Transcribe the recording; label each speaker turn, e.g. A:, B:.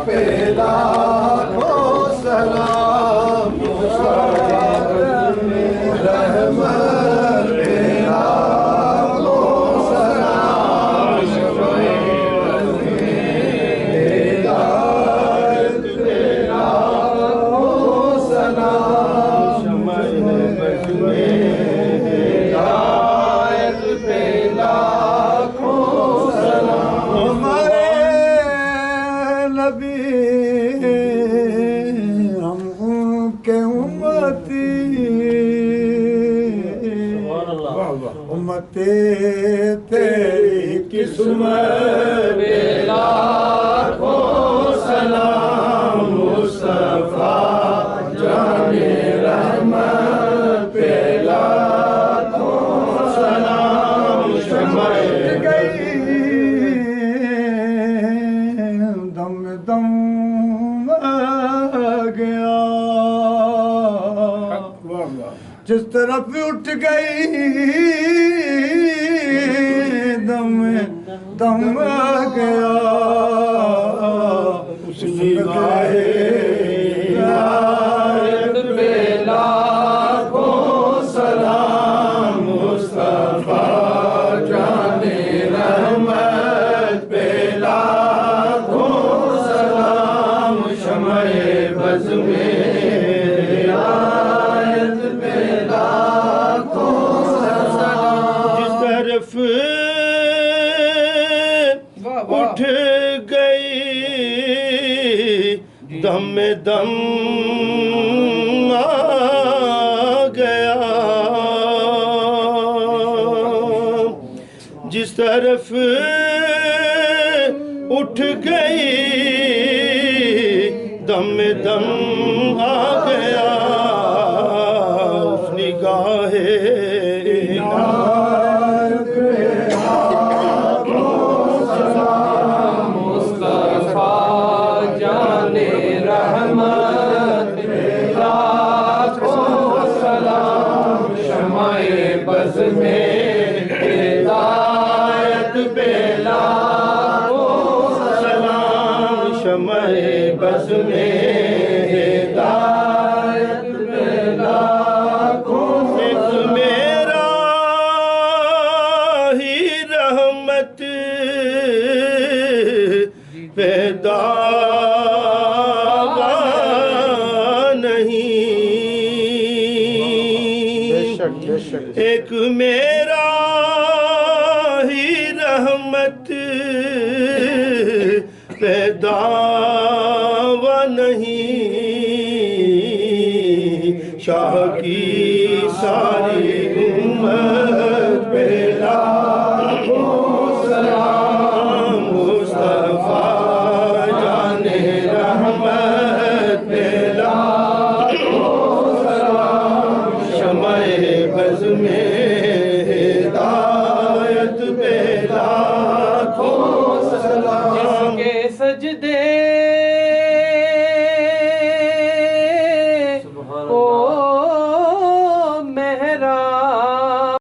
A: پہلا کو سلام رحمت پہلا کو سلام ہدایت پہلا کو سلام ہدایت پہلا کو سلام ہمارے نبی ہم ان کے امتی امتی تیری قسمت پہ لاکھوں سلام مصطفیٰ جان رحمت پہ لاکھوں سلام شمع گئی دم دم آ گیا جس طرف اٹھ گئی دم دم آ گیا اس نگاہ ہدایت پہ لاکھوں سلام مصطفیٰ جان رحمت پہ لاکھوں سلام شمع بز میں ہدایت پہ لاکھوں سلام جس طرف اٹھ گئی دم دم آ گیا جس طرف اٹھ گئی دم دم آ گیا اس نگاہ عنایت پہ لاکھوں سلام مصطفیٰ جان رحمت پہ لاکھوں سلام شمع بز میں ہدایت پہ لاکھوں سلام شمع بز میں ہدایت پہ لاکھوں ایک میرا ہی رحمت پیدا نہیں ایک میرا ہی رحمت پیدا نہیں شاہ کی ساری امت پہ لاکھوں